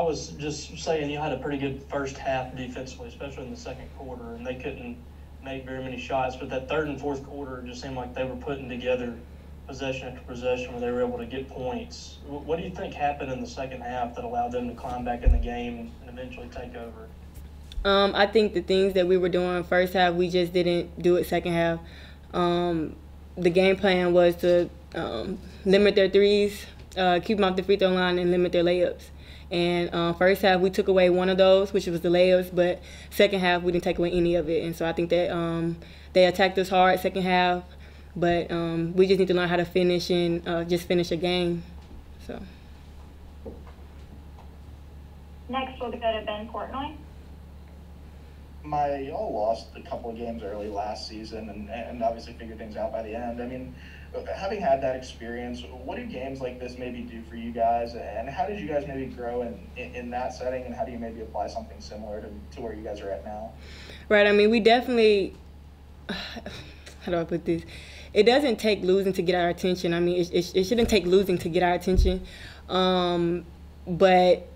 was just saying you had a pretty good first half defensively, especially in the second quarter, and they couldn't make very many shots. But that third and fourth quarter, it just seemed like they were putting together possession after possession where they were able to get points. What do you think happened in the second half that allowed them to climb back in the game and eventually take over? I think the things that we were doing first half, we just didn't do it second half. The game plan was to limit their threes, keep them off the free throw line, and limit their layups. And first half, we took away one of those, which was the layups, but second half, we didn't take away any of it. And so I think that they attacked us hard second half, but we just need to learn how to finish and just finish a game. So. Next, we'll go to Ben Portnoy. Y'all lost a couple of games early last season and obviously figured things out by the end. I mean, having had that experience, what do games like this maybe do for you guys, and how did you guys maybe grow in that setting, and how do you maybe apply something similar to where you guys are at now? Right. I mean, we definitely, how do I put this? It doesn't take losing to get our attention. I mean, it shouldn't take losing to get our attention. But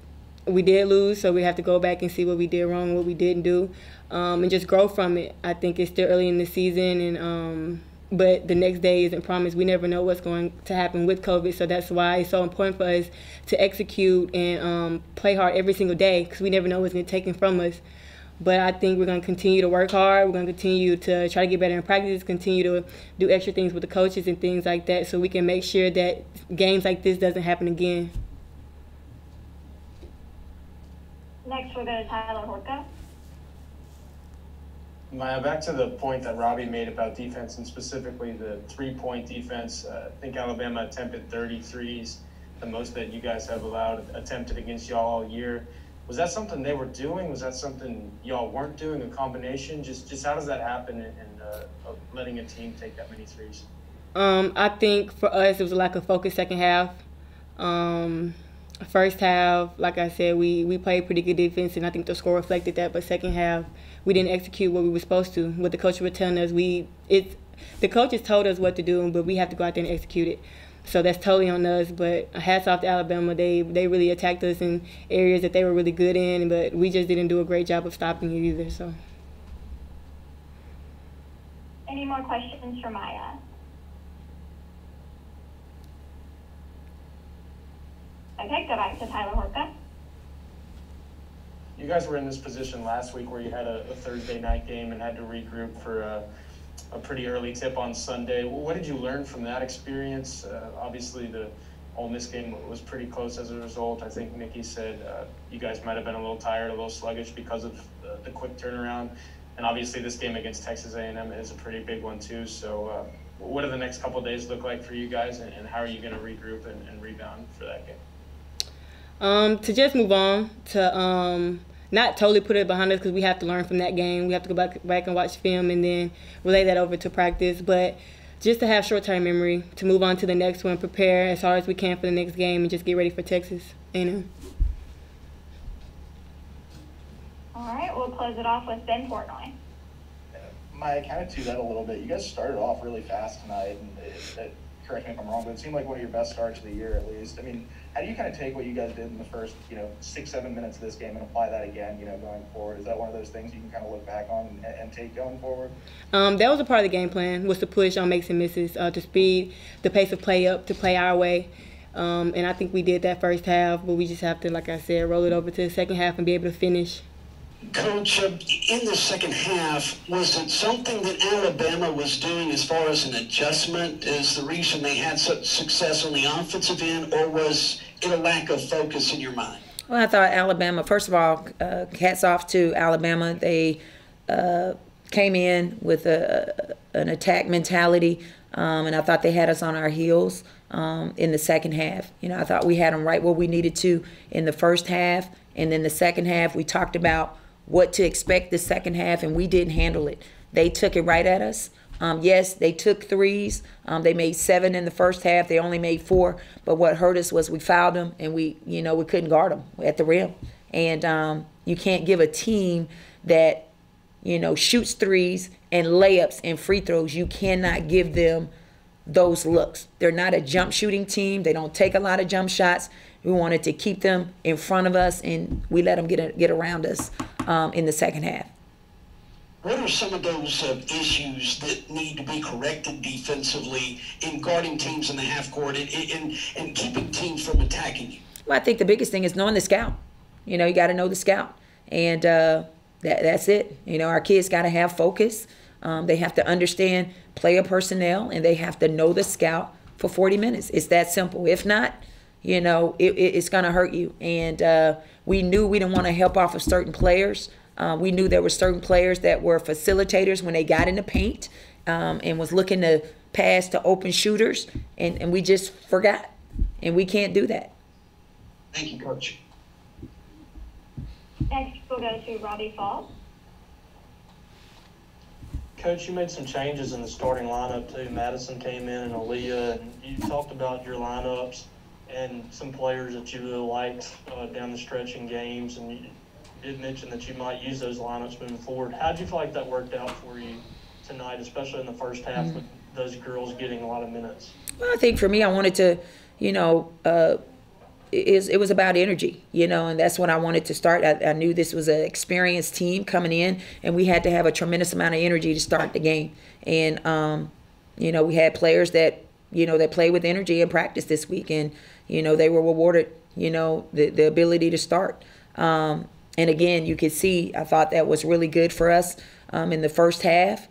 we did lose, so we have to go back and see what we did wrong, what we didn't do, and just grow from it. I think it's still early in the season, and but the next day isn't promised. We never know what's going to happen with COVID, so that's why it's so important for us to execute and play hard every single day, because we never know what's going to be taken from us. But I think we're going to continue to work hard. We're going to continue to try to get better in practice, continue to do extra things with the coaches and things like that, so we can make sure that games like this doesn't happen again. Next, we'll go to Tyler Horka. Maya, back to the point that Robbie made about defense, and specifically the three-point defense. I think Alabama attempted 33s, the most that you guys have attempted against y'all all year. Was that something they were doing? Was that something y'all weren't doing, a combination? Just how does that happen in letting a team take that many threes? I think for us it was a lack of focus second half. First half, like I said, we played pretty good defense, and I think the score reflected that. But second half, we didn't execute what we were supposed to. What the coach was telling us, the coaches told us what to do, but we have to go out there and execute it. So that's totally on us. But hats off to Alabama. They really attacked us in areas that they were really good in, but we just didn't do a great job of stopping it either. So. Any more questions for Maya? Okay, go back to Tyler Horka. You guys were in this position last week where you had a Thursday night game and had to regroup for a pretty early tip on Sunday. What did you learn from that experience? Obviously, the Ole Miss game was pretty close as a result. I think Nikki said you guys might have been a little tired, a little sluggish because of the quick turnaround. And obviously, this game against Texas A&M is a pretty big one too. So what do the next couple of days look like for you guys, and how are you going to regroup and rebound for that game? To just move on, to not totally put it behind us, because we have to learn from that game. We have to go back and watch film and then relay that over to practice. But just to have short-term memory, to move on to the next one, prepare as hard as we can for the next game, and just get ready for Texas A&M. All right, we'll close it off with Ben Portnoy. Maya, kind of to that a little bit, you guys started off really fast tonight, and correct me if I'm wrong, but it seemed like one of your best starts of the year at least. I mean, how do you kind of take what you guys did in the first, 6-7 minutes of this game and apply that again, going forward? Is that one of those things you can kind of look back on and take going forward? That was a part of the game plan, was to push on makes and misses, to speed the pace of play up, to play our way. And I think we did that first half, but we just have to, like I said, roll it over to the second half and be able to finish. Coach, in the second half, was it something that Alabama was doing as far as an adjustment is the reason they had such success on the offensive end, or was it a lack of focus in your mind? Well, I thought Alabama, first of all, hats off to Alabama. They came in with an attack mentality, and I thought they had us on our heels in the second half. I thought we had them right where we needed to in the first half, and then the second half we talked about what to expect the second half, and we didn't handle it. They took it right at us. Yes, they took threes. They made 7 in the first half. They only made 4. But what hurt us was we fouled them, and we couldn't guard them at the rim. And you can't give a team that, shoots threes and layups and free throws, you cannot give them those looks. They're not a jump shooting team. They don't take a lot of jump shots. We wanted to keep them in front of us, and we let them get around us in the second half. What are some of those issues that need to be corrected defensively in guarding teams in the half court and keeping teams from attacking you? Well, I think the biggest thing is knowing the scout. You got to know the scout. And that's it. Our kids got to have focus. They have to understand player personnel, and they have to know the scout for 40 minutes. It's that simple. If not, it's going to hurt you. And we knew we didn't want to help off of certain players. We knew there were certain players that were facilitators when they got in the paint and was looking to pass to open shooters, and we just forgot. And we can't do that. Thank you, Coach. Next, we'll go to Robbie Falls. Coach, you made some changes in the starting lineup too. Madison came in and Aaliyah, and you talked about your lineups and some players that you really liked down the stretch in games, and you did mention that you might use those lineups moving forward. How did you feel like that worked out for you tonight, especially in the first half with those girls getting a lot of minutes? Well, I think for me, I wanted to, it was about energy, and that's when I wanted to start. I knew this was an experienced team coming in, and we had to have a tremendous amount of energy to start the game. And, we had players that, that play with energy in practice this week, and, they were rewarded, the ability to start. And again, you could see, I thought that was really good for us in the first half.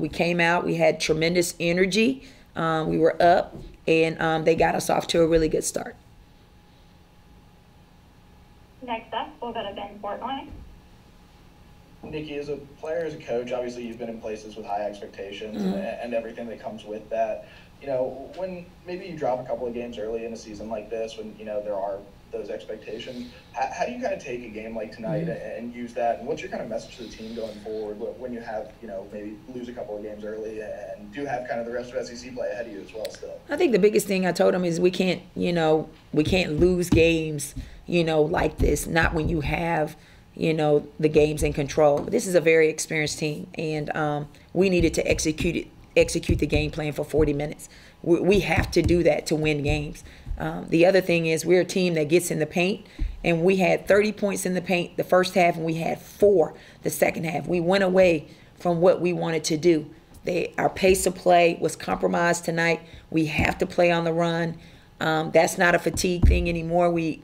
We came out, we had tremendous energy. We were up, and they got us off to a really good start. Next up, we'll go to Ben Portnoy. Nikki, as a player, as a coach, obviously you've been in places with high expectations and everything that comes with that. When maybe you drop a couple of games early in a season like this, when, there are those expectations, how do you kind of take a game like tonight and use that? And what's your kind of message to the team going forward when you have, maybe lose a couple of games early and do have kind of the rest of SEC play ahead of you as well still? I think the biggest thing I told them is we can't lose games, like this, not when you have, the games in control. This is a very experienced team, and we needed to execute the game plan for 40 minutes. We have to do that to win games. The other thing is we're a team that gets in the paint, and we had 30 points in the paint the first half, and we had 4 the second half. We went away from what we wanted to do. Our pace of play was compromised tonight. We have to play on the run. That's not a fatigue thing anymore. We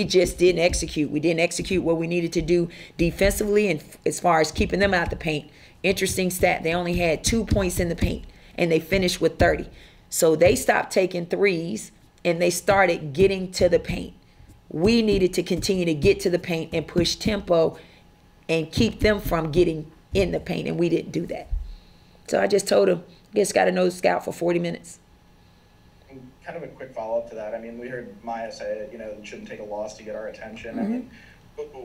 just didn't execute. We didn't execute what we needed to do defensively, and as far as keeping them out the paint. Interesting stat, they only had 2 points in the paint, and they finished with 30. So they stopped taking threes, and they started getting to the paint. We needed to continue to get to the paint and push tempo and keep them from getting in the paint, and we didn't do that. So I just told them, you just got to know the scout for 40 minutes. Kind of a quick follow-up to that. I mean, we heard Maya say, it shouldn't take a loss to get our attention. I mean,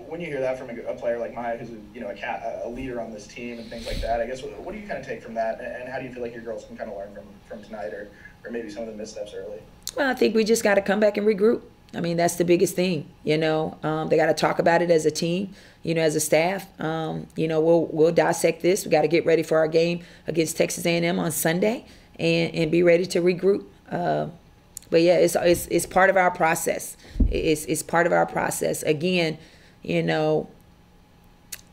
when you hear that from a player like Maya, who's a leader on this team and things like that, I guess what do you kind of take from that, and how do you feel like your girls can kind of learn from tonight or maybe some of the missteps early? Well, I think we just got to come back and regroup. I mean, that's the biggest thing. They got to talk about it as a team, as a staff. We'll dissect this. We got to get ready for our game against Texas A&M on Sunday and be ready to regroup. But yeah, it's part of our process. It's part of our process. Again, people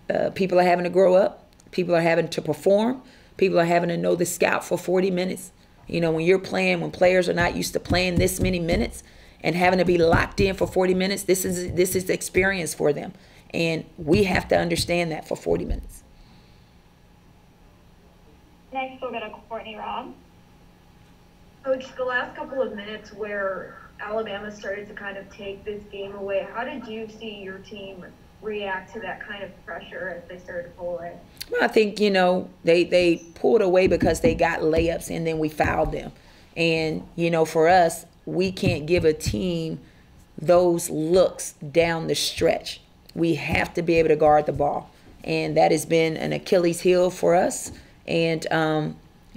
are having to grow up. People are having to perform. People are having to know the scout for 40 minutes. When you're playing, when players are not used to playing this many minutes and having to be locked in for 40 minutes, this is experience for them. And we have to understand that for 40 minutes. Next, we'll go to Courtney Robb. Coach, the last couple of minutes where Alabama started to kind of take this game away, how did you see your team react to that kind of pressure as they started to pull away? Well, I think, they pulled away because they got layups and then we fouled them. And, for us, we can't give a team those looks down the stretch. We have to be able to guard the ball. And that has been an Achilles heel for us. And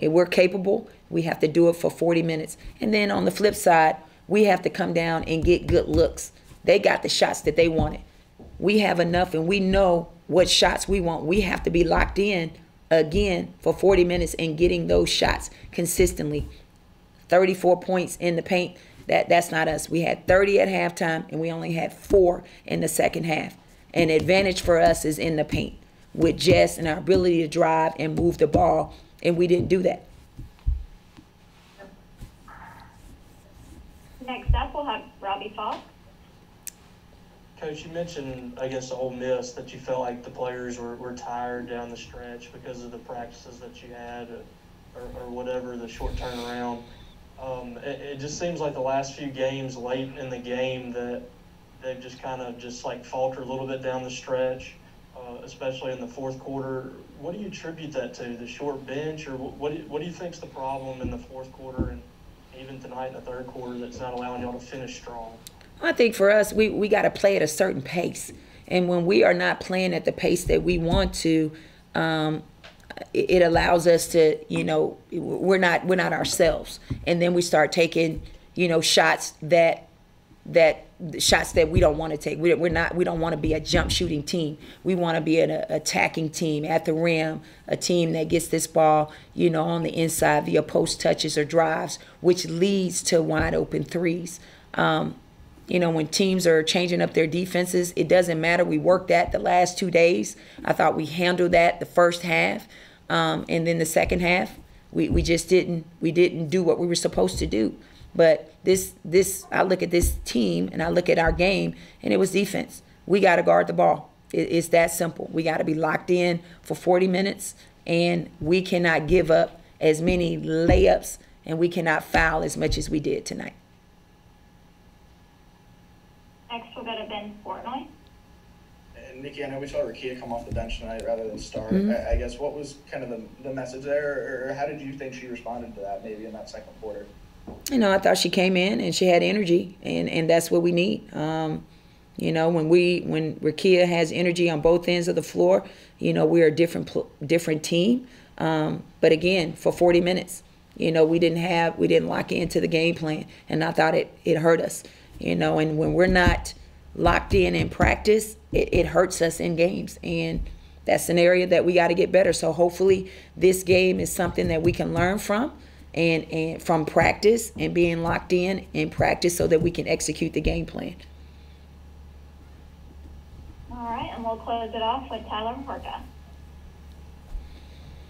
we're capable. We have to do it for 40 minutes. And then on the flip side, we have to come down and get good looks. They got the shots that they wanted. We have enough, and we know what shots we want. We have to be locked in again for 40 minutes and getting those shots consistently. 34 points in the paint. That's not us. We had 30 at halftime, and we only had 4 in the second half. And the advantage for us is in the paint with Jess and our ability to drive and move the ball, and we didn't do that. Next up, we'll have Robbie Falk. Coach, you mentioned against Ole Miss that you felt like the players were tired down the stretch because of the practices that you had or whatever, the short turnaround. It just seems like the last few games late in the game that they've just kind of just like faltered a little bit down the stretch, especially in the fourth quarter. What do you attribute that to? The short bench, or what do you think's the problem in the fourth quarter and even tonight in the third quarter that's not allowing y'all to finish strong? I think for us, we got to play at a certain pace. And when we are not playing at the pace that we want to, it allows us to, we're not ourselves. And then we start taking, shots that we don't want to take. We don't want to be a jump shooting team. We want to be an attacking team at the rim, a team that gets this ball, on the inside via post touches or drives, which leads to wide open threes. When teams are changing up their defenses, it doesn't matter. We worked that the last 2 days. I thought we handled that the first half. And then the second half, we just didn't do what we were supposed to do. But I look at this team and I look at our game, and it was defense. We got to guard the ball. It's that simple. We got to be locked in for 40 minutes, and we cannot give up as many layups, and we cannot foul as much as we did tonight. Next, we'll go to Ben Portnoy. And Nikki, I know we saw Rakia come off the bench tonight rather than start. Mm-hmm. I guess what was kind of the message there, or how did you think she responded to that maybe in that second quarter? I thought she came in and she had energy, and that's what we need. When Rakia has energy on both ends of the floor, we're a different team. But again, for 40 minutes, we didn't lock into the game plan, and I thought it hurt us. And when we're not locked in practice, it hurts us in games. And that's an area that we got to get better. So hopefully this game is something that we can learn from and from practice and being locked in practice so that we can execute the game plan. All right, and we'll close it off with Tyler Horka.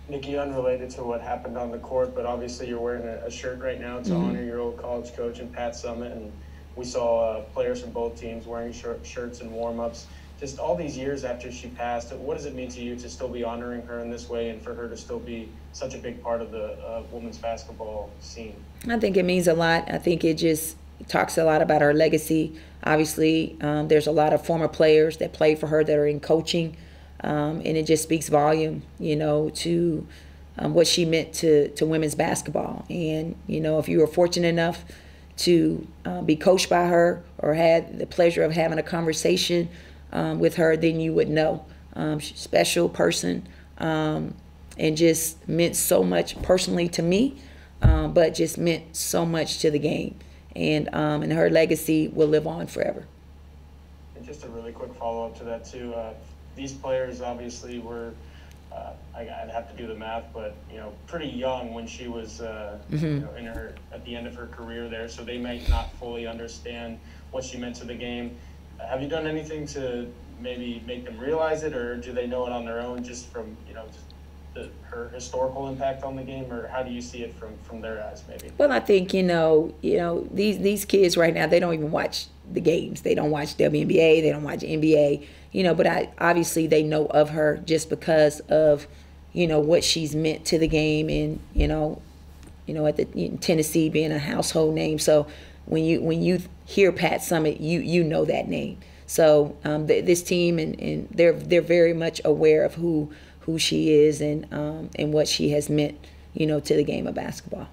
Nikki, unrelated to what happened on the court, but obviously you're wearing a shirt right now to honor your old college coach and Pat Summitt, and we saw players from both teams wearing shirts and warm-ups. Just all these years after she passed, what does it mean to you to still be honoring her in this way and for her to still be such a big part of the women's basketball scene? I think it means a lot. I think it just talks a lot about her legacy. Obviously, there's a lot of former players that played for her that are in coaching, and it just speaks volume, to what she meant to women's basketball. And, if you were fortunate enough to be coached by her or had the pleasure of having a conversation with her, then you would know. She's a special person, and just meant so much personally to me, but just meant so much to the game. And her legacy will live on forever. And just a really quick follow-up to that too. These players obviously were, I'd have to do the math, but pretty young when she was at the end of her career there, so they might not fully understand what she meant to the game. Have you done anything to maybe make them realize it, or do they know it on their own just from her historical impact on the game, or how do you see it from their eyes maybe? Well, I think these kids right now, they don't even watch the games. They don't watch WNBA. They don't watch NBA. But obviously they know of her just because of what she's meant to the game, and in Tennessee being a household name. So when you hear Pat Summitt, you know that name. So this team and they're very much aware of who she is and what she has meant to the game of basketball.